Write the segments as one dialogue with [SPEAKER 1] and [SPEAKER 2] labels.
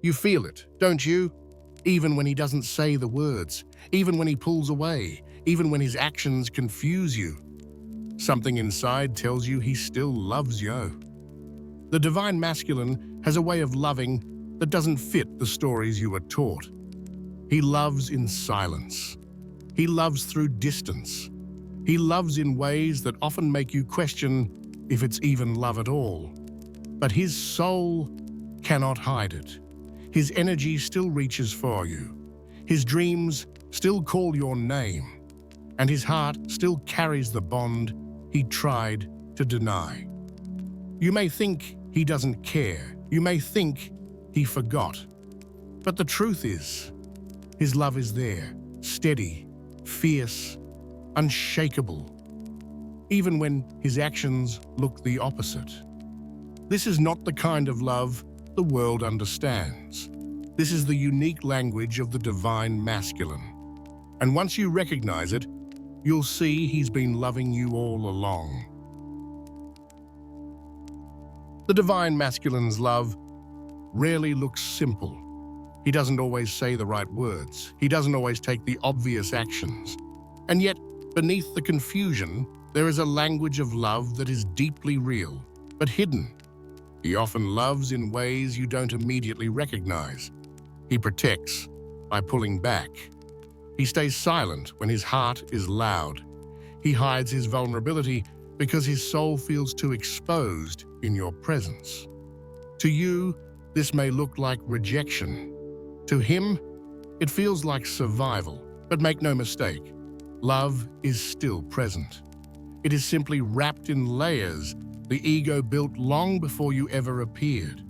[SPEAKER 1] You feel it, don't you? Even when he doesn't say the words, even when he pulls away, even when his actions confuse you. Something inside tells you he still loves you. The divine masculine has a way of loving that doesn't fit the stories you were taught. He loves in silence. He loves through distance. He loves in ways that often make you question if it's even love at all. But his soul cannot hide it. His energy still reaches for you. His dreams still call your name. And his heart still carries the bond he tried to deny. You may think he doesn't care. You may think he forgot. But the truth is, his love is there, steady, fierce, unshakable, even when his actions look the opposite. This is not the kind of love the world understands. This is the unique language of the divine masculine. And once you recognize it, you'll see he's been loving you all along. The divine masculine's love rarely looks simple. He doesn't always say the right words. He doesn't always take the obvious actions. And yet, beneath the confusion, there is a language of love that is deeply real, but hidden. He often loves in ways you don't immediately recognize. He protects by pulling back. He stays silent when his heart is loud. He hides his vulnerability because his soul feels too exposed in your presence. To you, this may look like rejection. To him, it feels like survival. But make no mistake, love is still present. It is simply wrapped in layers the ego built long before you ever appeared.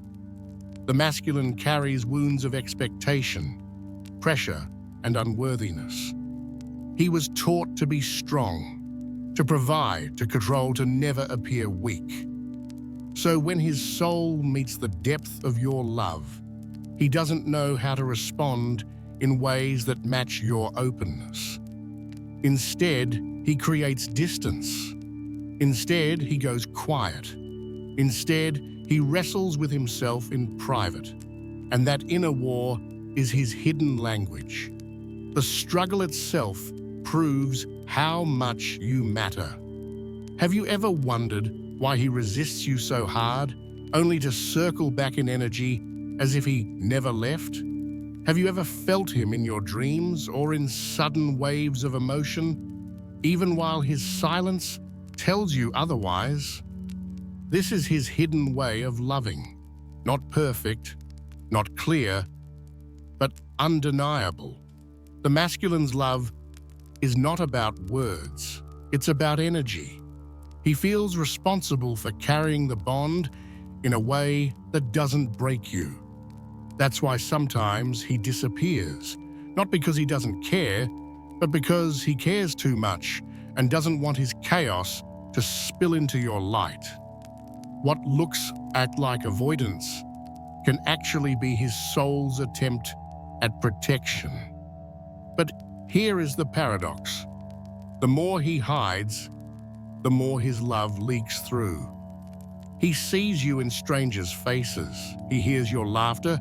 [SPEAKER 1] The masculine carries wounds of expectation, pressure, and unworthiness. He was taught to be strong, to provide, to control, to never appear weak. So when his soul meets the depth of your love, he doesn't know how to respond in ways that match your openness. Instead, he creates distance. Instead, he goes quiet. Instead, he wrestles with himself in private. And that inner war is his hidden language. The struggle itself proves how much you matter. Have you ever wondered why he resists you so hard, only to circle back in energy as if he never left? Have you ever felt him in your dreams or in sudden waves of emotion, even while his silence tells you otherwise? This is his hidden way of loving. Not perfect, not clear, but undeniable. The masculine's love is not about words. It's about energy. He feels responsible for carrying the bond in a way that doesn't break you. That's why sometimes he disappears, not because he doesn't care, but because he cares too much and doesn't want his chaos to spill into your light. What looks like avoidance can actually be his soul's attempt at protection. But here is the paradox. The more he hides, the more his love leaks through. He sees you in strangers' faces. He hears your laughter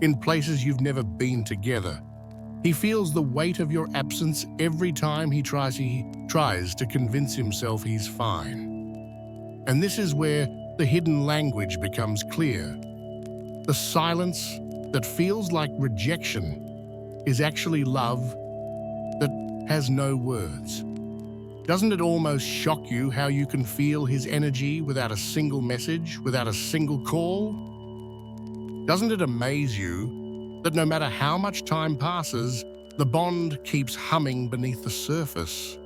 [SPEAKER 1] in places you've never been together. He feels the weight of your absence every time he tries to convince himself he's fine. And this is where the hidden language becomes clear. The silence that feels like rejection is actually love that has no words. Doesn't it almost shock you how you can feel his energy without a single message, without a single call? Doesn't it amaze you that no matter how much time passes, the bond keeps humming beneath the surface?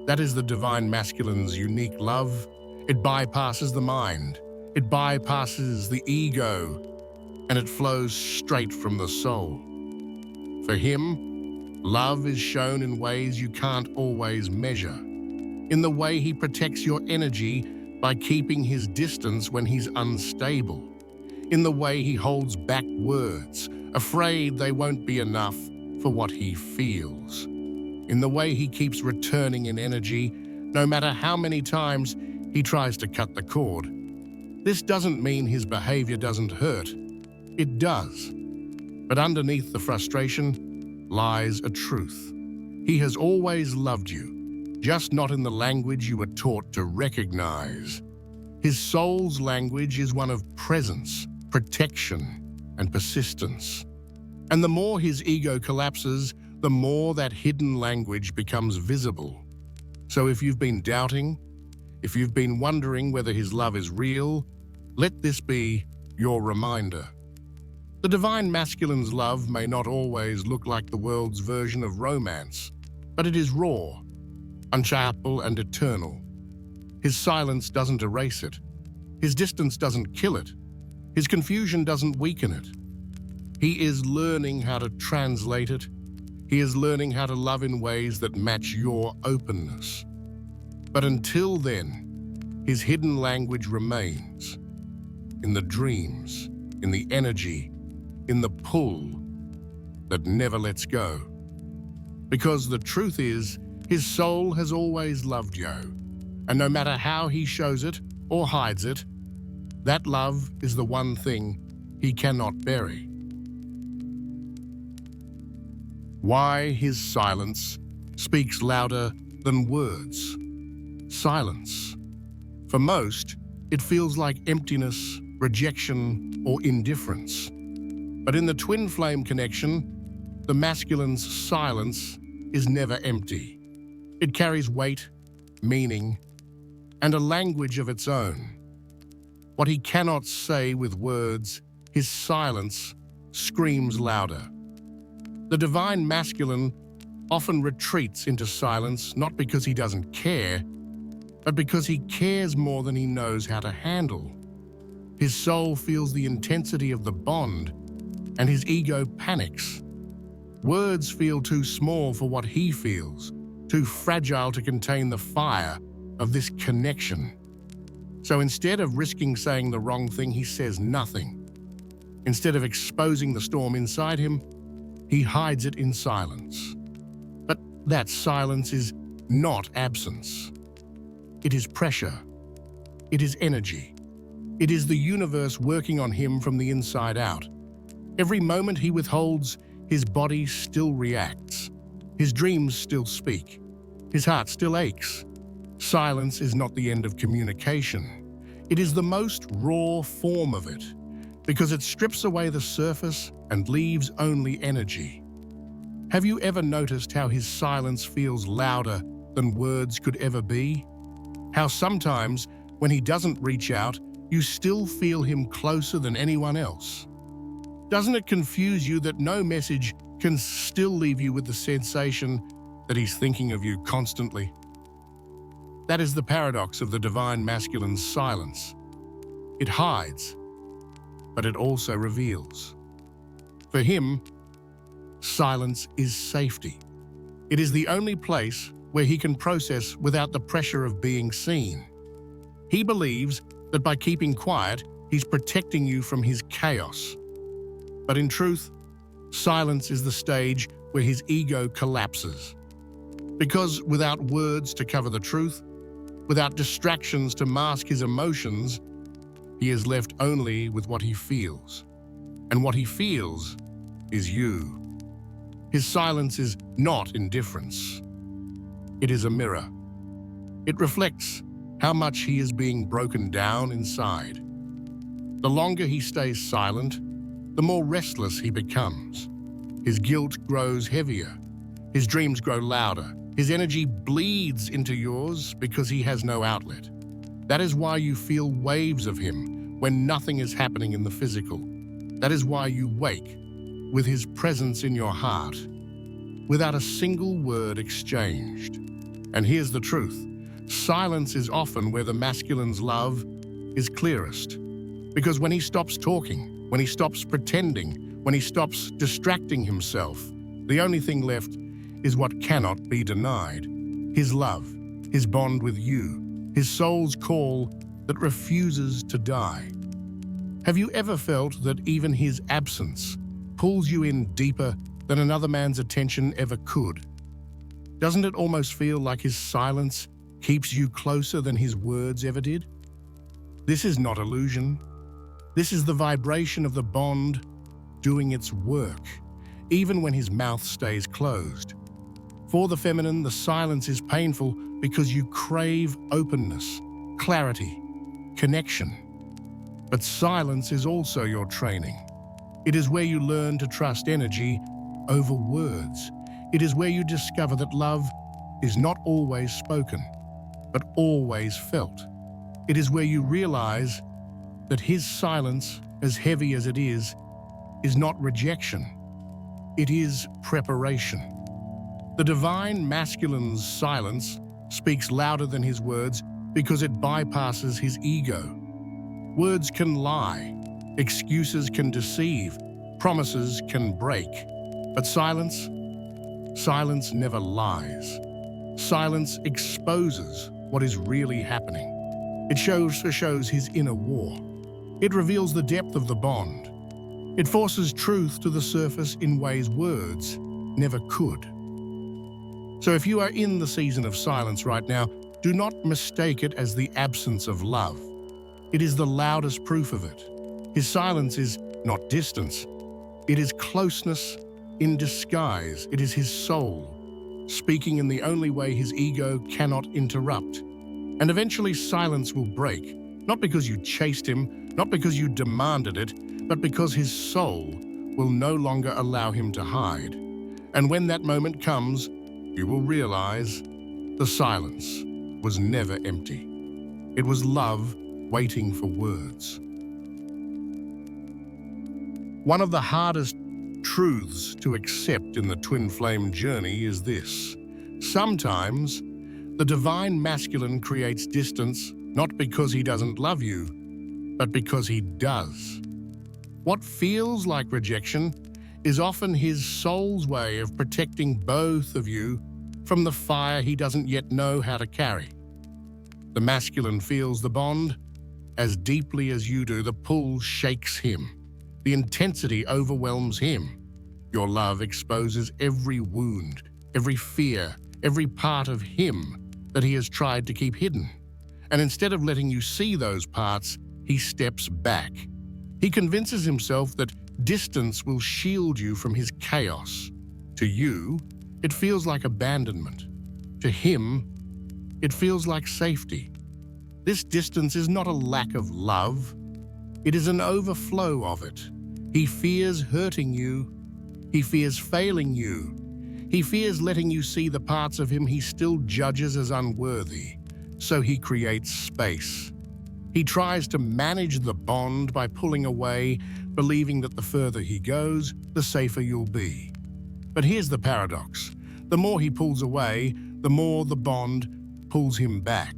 [SPEAKER 1] That is the divine masculine's unique love. It bypasses the mind, it bypasses the ego, and it flows straight from the soul. For him, love is shown in ways you can't always measure. In the way he protects your energy by keeping his distance when he's unstable. In the way he holds back words, afraid they won't be enough for what he feels. In the way he keeps returning in energy, no matter how many times he tries to cut the cord. This doesn't mean his behavior doesn't hurt. It does. But underneath the frustration lies a truth. He has always loved you, just not in the language you were taught to recognize. His soul's language is one of presence, protection, and persistence. And the more his ego collapses, the more that hidden language becomes visible. So if you've been doubting, if you've been wondering whether his love is real, let this be your reminder. The divine masculine's love may not always look like the world's version of romance, but it is raw, unchangeable, and eternal. His silence doesn't erase it. His distance doesn't kill it. His confusion doesn't weaken it. He is learning how to translate it. He is learning how to love in ways that match your openness. But until then, his hidden language remains in the dreams, in the energy, in the pull that never lets go. Because the truth is, his soul has always loved you, and no matter how he shows it or hides it, that love is the one thing he cannot bury. Why his silence speaks louder than words. Silence. For most, it feels like emptiness, rejection, or indifference. But in the twin flame connection, the masculine's silence is never empty. It carries weight, meaning, and a language of its own. What he cannot say with words, his silence screams louder. The divine masculine often retreats into silence not because he doesn't care, but because he cares more than he knows how to handle. His soul feels the intensity of the bond, and his ego panics. Words feel too small for what he feels, too fragile to contain the fire of this connection. So instead of risking saying the wrong thing, he says nothing. Instead of exposing the storm inside him, he hides it in silence. But that silence is not absence. It is pressure. It is energy. It is the universe working on him from the inside out. Every moment he withholds, his body still reacts. His dreams still speak. His heart still aches. Silence is not the end of communication. It is the most raw form of it, because it strips away the surface and leaves only energy. Have you ever noticed how his silence feels louder than words could ever be? How sometimes, when he doesn't reach out, you still feel him closer than anyone else? Doesn't it confuse you that no message can still leave you with the sensation that he's thinking of you constantly? That is the paradox of the divine masculine's silence. It hides, but it also reveals. For him, silence is safety. It is the only place where he can process without the pressure of being seen. He believes that by keeping quiet, he's protecting you from his chaos. But in truth, silence is the stage where his ego collapses. Because without words to cover the truth, without distractions to mask his emotions, he is left only with what he feels. And what he feels is you. His silence is not indifference. It is a mirror. It reflects how much he is being broken down inside. The longer he stays silent, the more restless he becomes. His guilt grows heavier. His dreams grow louder. His energy bleeds into yours because he has no outlet. That is why you feel waves of him when nothing is happening in the physical. That is why you wake with his presence in your heart, without a single word exchanged. And here's the truth. Silence is often where the masculine's love is clearest. Because when he stops talking, when he stops pretending, when he stops distracting himself, the only thing left is what cannot be denied. His love, his bond with you, his soul's call that refuses to die. Have you ever felt that even his absence pulls you in deeper than another man's attention ever could? Doesn't it almost feel like his silence keeps you closer than his words ever did? This is not illusion. This is the vibration of the bond doing its work, even when his mouth stays closed. For the feminine, the silence is painful because you crave openness, clarity, connection. But silence is also your training. It is where you learn to trust energy over words. It is where you discover that love is not always spoken, but always felt. It is where you realize that his silence, as heavy as it is not rejection. It is preparation. The divine masculine's silence speaks louder than his words because it bypasses his ego. Words can lie, excuses can deceive, promises can break. But silence never lies. Silence exposes what is really happening. It shows his inner war. It reveals the depth of the bond. It forces truth to the surface in ways words never could. So if you are in the season of silence right now, do not mistake it as the absence of love. It is the loudest proof of it. His silence is not distance. It is closeness in disguise. It is his soul, speaking in the only way his ego cannot interrupt. And eventually silence will break, not because you chased him, not because you demanded it, but because his soul will no longer allow him to hide. And when that moment comes, you will realize the silence was never empty. It was love waiting for words. One of the hardest truths to accept in the twin flame journey is this. Sometimes, the divine masculine creates distance not because he doesn't love you, but because he does. What feels like rejection is often his soul's way of protecting both of you from the fire he doesn't yet know how to carry. The masculine feels the bond as deeply as you do. The pull shakes him. The intensity overwhelms him. Your love exposes every wound, every fear, every part of him that he has tried to keep hidden. And instead of letting you see those parts, he steps back. He convinces himself that distance will shield you from his chaos. To you, it feels like abandonment. To him, it feels like safety. This distance is not a lack of love. It is an overflow of it. He fears hurting you. He fears failing you. He fears letting you see the parts of him he still judges as unworthy. So he creates space. He tries to manage the bond by pulling away, believing that the further he goes, the safer you'll be. But here's the paradox. The more he pulls away, the more the bond pulls him back.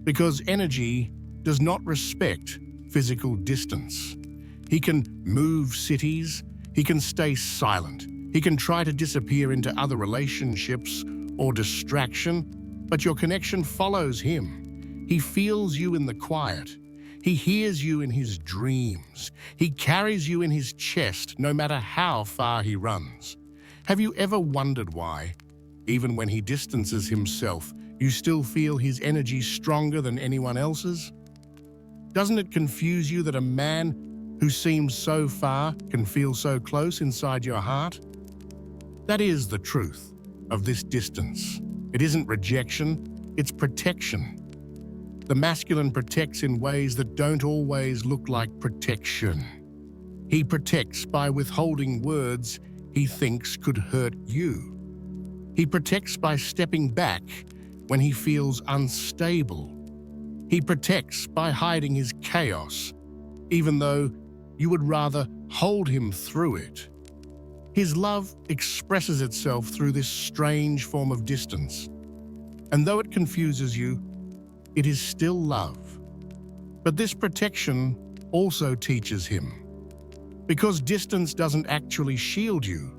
[SPEAKER 1] Because energy does not respect physical distance. He can move cities. He can stay silent. He can try to disappear into other relationships or distraction, but your connection follows him. He feels you in the quiet. He hears you in his dreams. He carries you in his chest, no matter how far he runs. Have you ever wondered why, even when he distances himself, you still feel his energy stronger than anyone else's? Doesn't it confuse you that a man who seems so far can feel so close inside your heart? That is the truth of this distance. It isn't rejection, it's protection. The masculine protects in ways that don't always look like protection. He protects by withholding words he thinks could hurt you. He protects by stepping back when he feels unstable. He protects by hiding his chaos, even though you would rather hold him through it. His love expresses itself through this strange form of distance. And though it confuses you, it is still love. But this protection also teaches him. Because distance doesn't actually shield you,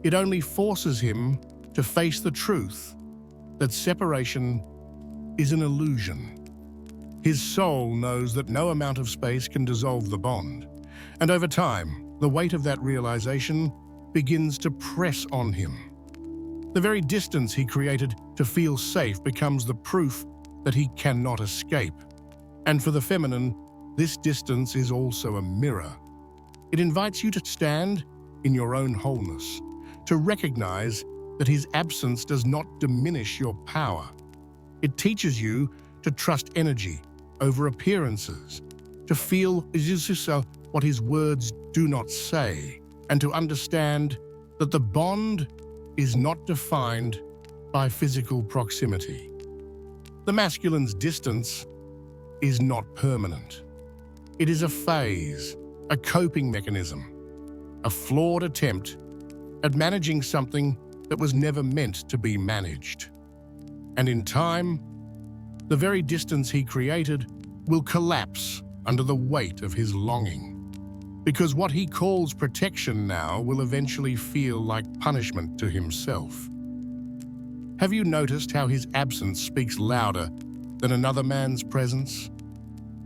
[SPEAKER 1] it only forces him to face the truth that separation is an illusion. His soul knows that no amount of space can dissolve the bond. And over time, the weight of that realization begins to press on him. The very distance he created to feel safe becomes the proof that he cannot escape. And for the feminine, this distance is also a mirror. It invites you to stand in your own wholeness, to recognize that his absence does not diminish your power. It teaches you to trust energy over appearances, to feel what his words do not say, and to understand that the bond is not defined by physical proximity. The masculine's distance is not permanent. It is a phase, a coping mechanism, a flawed attempt at managing something that was never meant to be managed. And in time, the very distance he created will collapse under the weight of his longing. Because what he calls protection now will eventually feel like punishment to himself. Have you noticed how his absence speaks louder than another man's presence?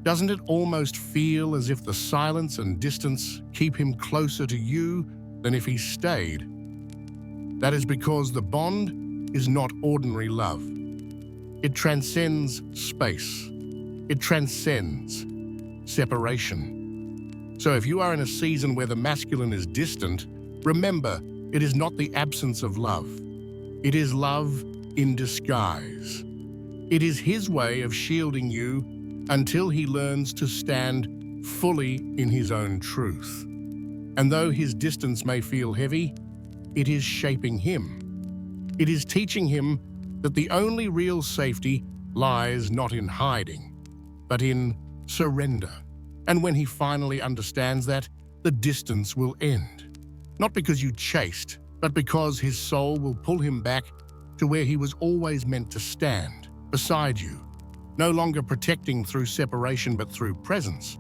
[SPEAKER 1] Doesn't it almost feel as if the silence and distance keep him closer to you than if he stayed? That is because the bond is not ordinary love. It transcends space. It transcends separation. So if you are in a season where the masculine is distant, remember, it is not the absence of love. It is love in disguise. It is his way of shielding you until he learns to stand fully in his own truth. And though his distance may feel heavy, it is shaping him. It is teaching him that the only real safety lies not in hiding, but in surrender. And when he finally understands that, the distance will end. Not because you chased, but because his soul will pull him back to where he was always meant to stand, beside you, no longer protecting through separation but through presence.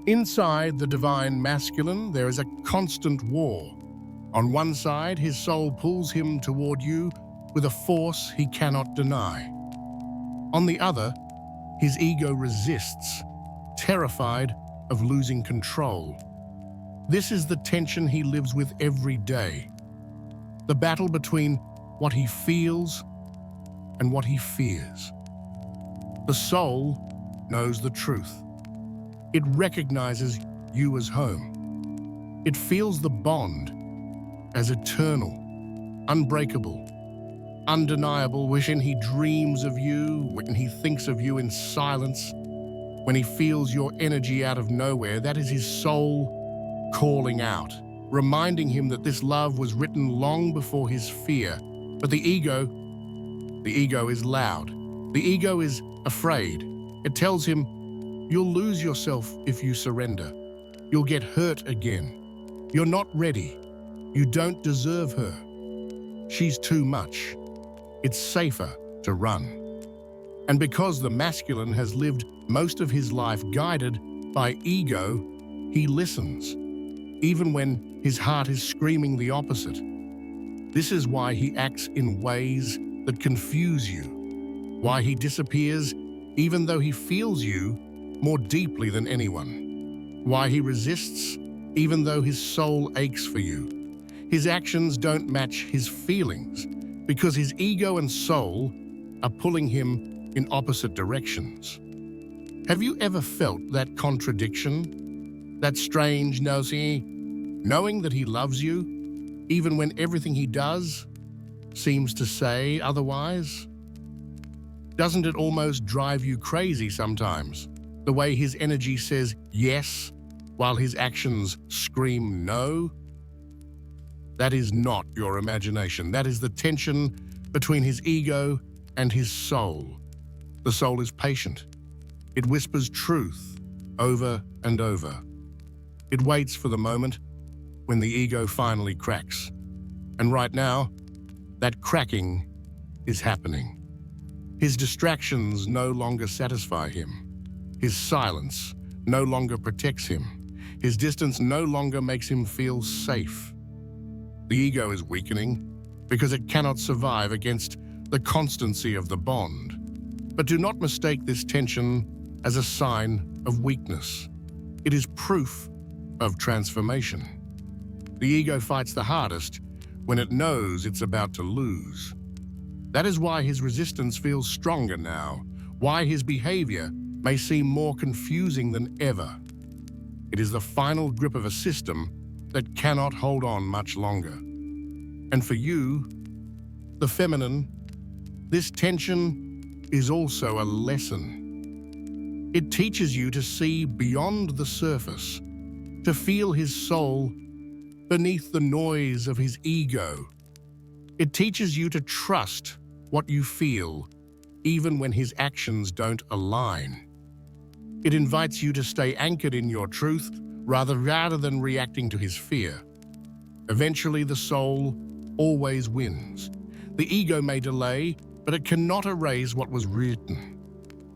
[SPEAKER 1] Inside the divine masculine, there is a constant war. On one side, his soul pulls him toward you with a force he cannot deny. On the other, his ego resists, terrified of losing control. This is the tension he lives with every day. The battle between what he feels and what he fears. The soul knows the truth. It recognizes you as home. It feels the bond as eternal, unbreakable, undeniable, when he dreams of you, when he thinks of you in silence, when he feels your energy out of nowhere. That is his soul calling out, reminding him that this love was written long before his fear. But the ego is loud. The ego is afraid. It tells him, you'll lose yourself if you surrender. You'll get hurt again. You're not ready. You don't deserve her. She's too much. It's safer to run. And because the masculine has lived most of his life guided by ego, he listens, even when his heart is screaming the opposite. This is why he acts in ways that confuse you, why he disappears even though he feels you more deeply than anyone, why he resists even though his soul aches for you. His actions don't match his feelings because his ego and soul are pulling him in opposite directions. Have you ever felt that contradiction? That strange knowing that he loves you, even when everything he does seems to say otherwise? Doesn't it almost drive you crazy sometimes? The way his energy says yes, while his actions scream no? That is not your imagination. That is the tension between his ego and his soul. The soul is patient. It whispers truth over and over. It waits for the moment when the ego finally cracks. And right now, that cracking is happening. His distractions no longer satisfy him. His silence no longer protects him. His distance no longer makes him feel safe. The ego is weakening because it cannot survive against the constancy of the bond. But do not mistake this tension as a sign of weakness. It is proof of transformation. The ego fights the hardest when it knows it's about to lose. That is why his resistance feels stronger now, why his behavior may seem more confusing than ever. It is the final grip of a system that cannot hold on much longer. And for you, the feminine, this tension is also a lesson. It teaches you to see beyond the surface, to feel his soul beneath the noise of his ego. It teaches you to trust what you feel, even when his actions don't align. It invites you to stay anchored in your truth rather than reacting to his fear. Eventually, the soul always wins. The ego may delay, but it cannot erase what was written.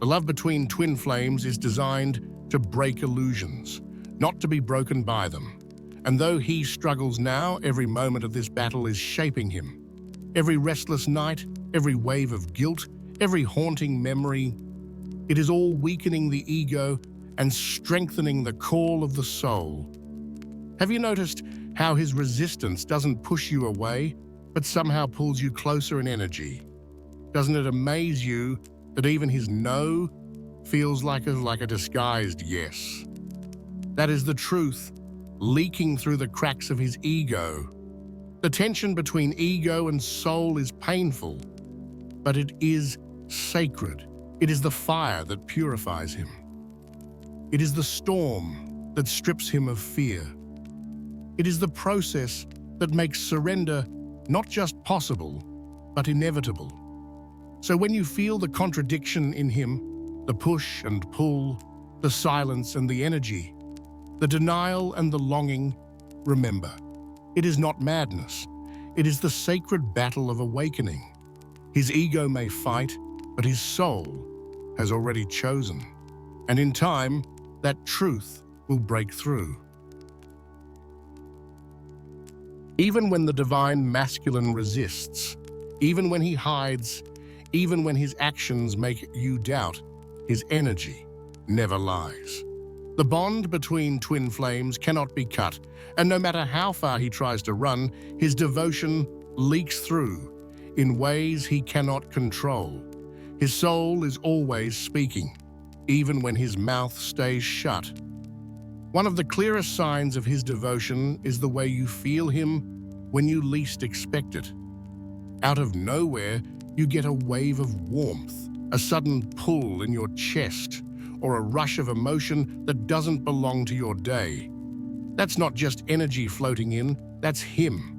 [SPEAKER 1] The love between twin flames is designed to break illusions, not to be broken by them. And though he struggles now, every moment of this battle is shaping him. Every restless night, every wave of guilt, every haunting memory, it is all weakening the ego and strengthening the call of the soul. Have you noticed how his resistance doesn't push you away, but somehow pulls you closer in energy? Doesn't it amaze you that even his no feels like a disguised yes? That is the truth leaking through the cracks of his ego. The tension between ego and soul is painful, but it is sacred. It is the fire that purifies him. It is the storm that strips him of fear. It is the process that makes surrender not just possible, but inevitable. So when you feel the contradiction in him, the push and pull, the silence and the energy, the denial and the longing, remember, it is not madness. It is the sacred battle of awakening. His ego may fight, but his soul has already chosen. And in time, that truth will break through. Even when the divine masculine resists, even when he hides, even when his actions make you doubt, his energy never lies. The bond between twin flames cannot be cut, and no matter how far he tries to run, his devotion leaks through in ways he cannot control. His soul is always speaking, even when his mouth stays shut. One of the clearest signs of his devotion is the way you feel him when you least expect it. Out of nowhere, you get a wave of warmth, a sudden pull in your chest, or a rush of emotion that doesn't belong to your day. That's not just energy floating in, that's him.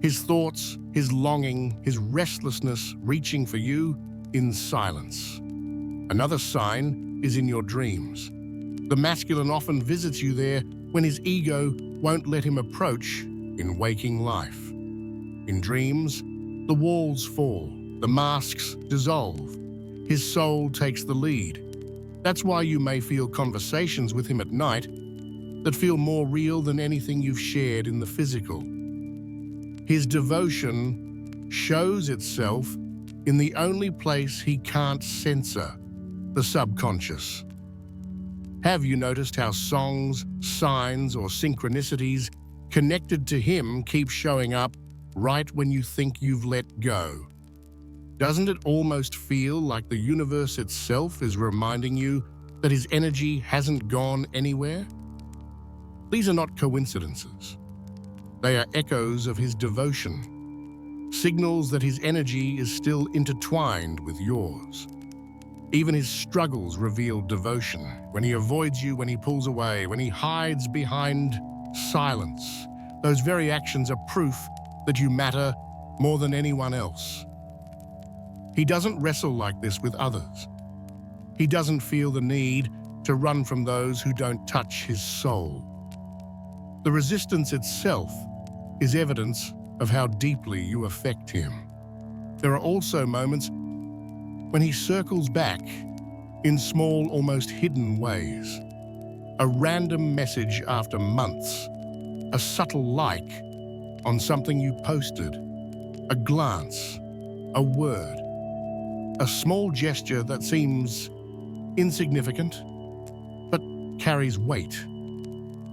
[SPEAKER 1] His thoughts, his longing, his restlessness reaching for you in silence. Another sign is in your dreams. The masculine often visits you there when his ego won't let him approach in waking life. In dreams, the walls fall, the masks dissolve. His soul takes the lead. That's why you may feel conversations with him at night that feel more real than anything you've shared in the physical. His devotion shows itself in the only place he can't censor, the subconscious. Have you noticed how songs, signs, or synchronicities connected to him keep showing up right when you think you've let go? Doesn't it almost feel like the universe itself is reminding you that his energy hasn't gone anywhere? These are not coincidences. They are echoes of his devotion, signals that his energy is still intertwined with yours. Even his struggles reveal devotion. When he avoids you, when he pulls away, when he hides behind silence, those very actions are proof that you matter more than anyone else. He doesn't wrestle like this with others. He doesn't feel the need to run from those who don't touch his soul. The resistance itself is evidence of how deeply you affect him. There are also moments when he circles back in small, almost hidden ways. A random message after months, a subtle like on something you posted, a glance, a word, a small gesture that seems insignificant, but carries weight.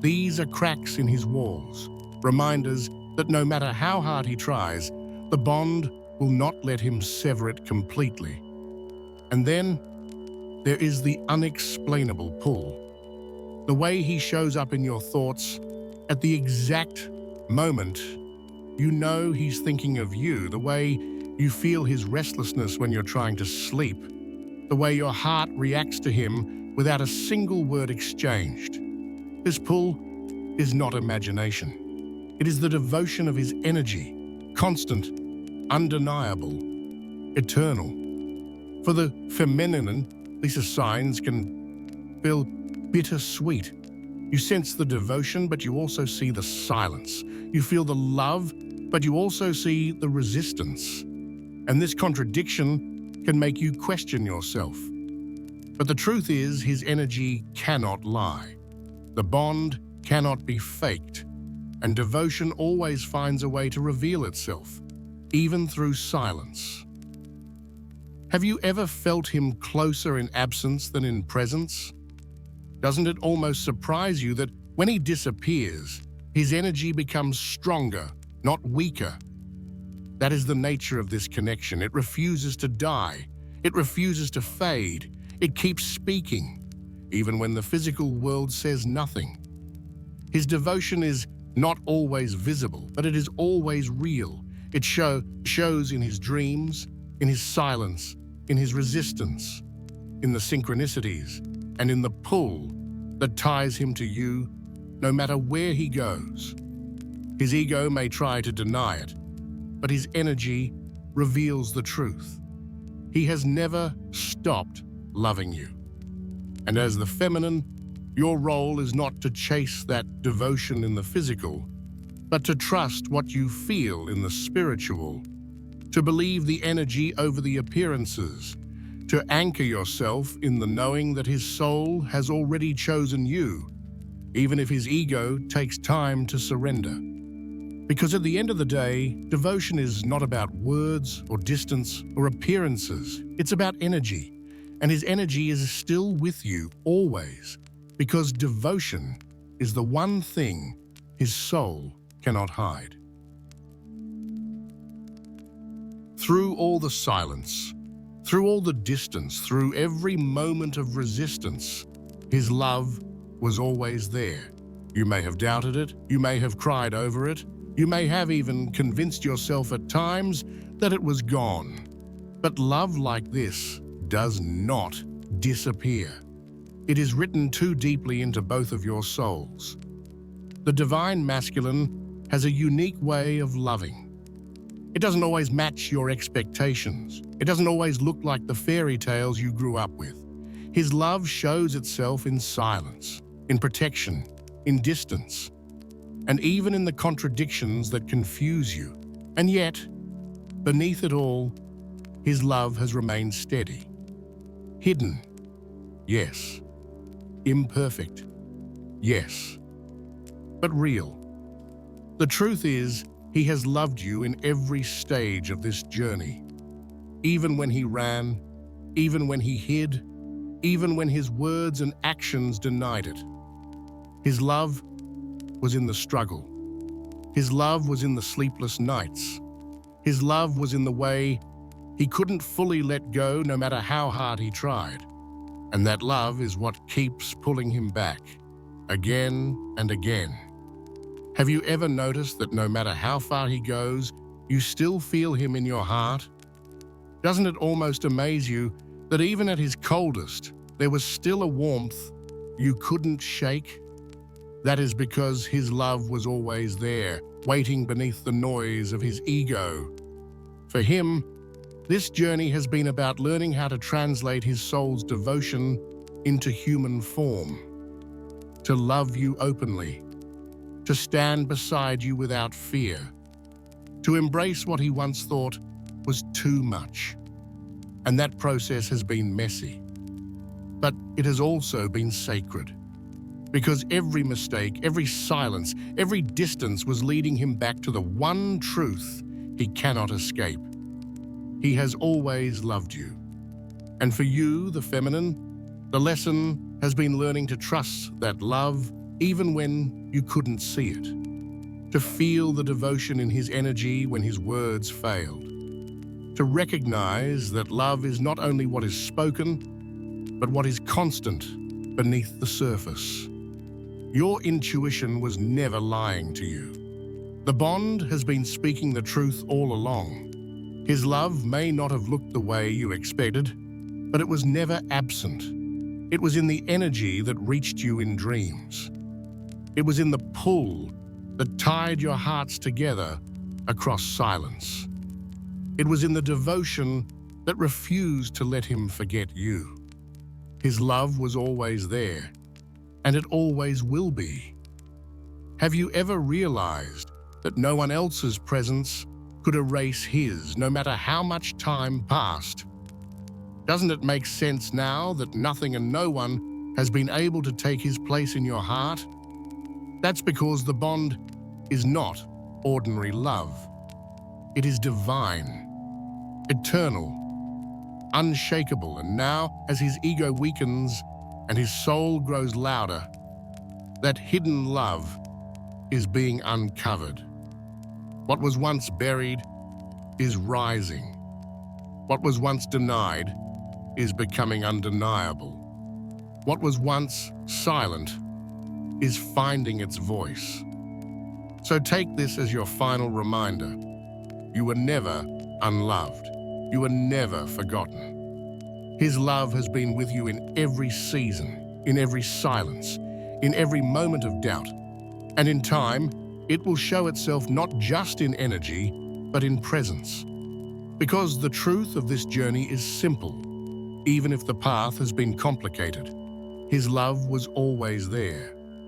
[SPEAKER 1] These are cracks in his walls, reminders that no matter how hard he tries, the bond will not let him sever it completely. And then there is the unexplainable pull. The way he shows up in your thoughts at the exact moment you know he's thinking of you, the way you feel his restlessness when you're trying to sleep, the way your heart reacts to him without a single word exchanged. This pull is not imagination. It is the devotion of his energy, constant, undeniable, eternal. For the feminine, these signs can feel bittersweet. You sense the devotion, but you also see the silence. You feel the love, but you also see the resistance. And this contradiction can make you question yourself. But the truth is, his energy cannot lie. The bond cannot be faked. And devotion always finds a way to reveal itself, even through silence. Have you ever felt him closer in absence than in presence? Doesn't it almost surprise you that when he disappears, his energy becomes stronger, not weaker? That is the nature of this connection. It refuses to die. It refuses to fade. It keeps speaking, even when the physical world says nothing. His devotion is not always visible, but it is always real. It shows in his dreams, in his silence, in his resistance, in the synchronicities, and in the pull that ties him to you no matter where he goes. His ego may try to deny it, but his energy reveals the truth. He has never stopped loving you. And as the feminine, your role is not to chase that devotion in the physical, but to trust what you feel in the spiritual, to believe the energy over the appearances, to anchor yourself in the knowing that his soul has already chosen you, even if his ego takes time to surrender. Because at the end of the day, devotion is not about words or distance or appearances. It's about energy. And his energy is still with you always, because devotion is the one thing his soul cannot hide. Through all the silence, through all the distance, through every moment of resistance, his love was always there. You may have doubted it, you may have cried over it, you may have even convinced yourself at times that it was gone. But love like this does not disappear. It is written too deeply into both of your souls. The divine masculine has a unique way of loving. It doesn't always match your expectations. It doesn't always look like the fairy tales you grew up with. His love shows itself in silence, in protection, in distance, and even in the contradictions that confuse you. And yet, beneath it all, his love has remained steady. Hidden, yes. Imperfect, yes. But real. The truth is, he has loved you in every stage of this journey. Even when he ran, even when he hid, even when his words and actions denied it. His love was in the struggle. His love was in the sleepless nights. His love was in the way he couldn't fully let go no matter how hard he tried. And that love is what keeps pulling him back, again and again. Have you ever noticed that no matter how far he goes, you still feel him in your heart? Doesn't it almost amaze you that even at his coldest, there was still a warmth you couldn't shake? That is because his love was always there, waiting beneath the noise of his ego. For him, this journey has been about learning how to translate his soul's devotion into human form, to love you openly, to stand beside you without fear, to embrace what he once thought was too much. And that process has been messy, but it has also been sacred. Because every mistake, every silence, every distance was leading him back to the one truth he cannot escape. He has always loved you. And for you, the feminine, the lesson has been learning to trust that love even when you couldn't see it. To feel the devotion in his energy when his words failed. To recognize that love is not only what is spoken, but what is constant beneath the surface. Your intuition was never lying to you. The bond has been speaking the truth all along. His love may not have looked the way you expected, but it was never absent. It was in the energy that reached you in dreams. It was in the pull that tied your hearts together across silence. It was in the devotion that refused to let him forget you. His love was always there, and it always will be. Have you ever realized that no one else's presence could erase his, no matter how much time passed? Doesn't it make sense now that nothing and no one has been able to take his place in your heart? That's because the bond is not ordinary love. It is divine, eternal, unshakable, and now, as his ego weakens and his soul grows louder, that hidden love is being uncovered. What was once buried is rising. What was once denied is becoming undeniable. What was once silent is finding its voice. So take this as your final reminder. You were never unloved. You were never forgotten. His love has been with you in every season, in every silence, in every moment of doubt. And in time, it will show itself not just in energy, but in presence. Because the truth of this journey is simple. Even if the path has been complicated, his love was always there.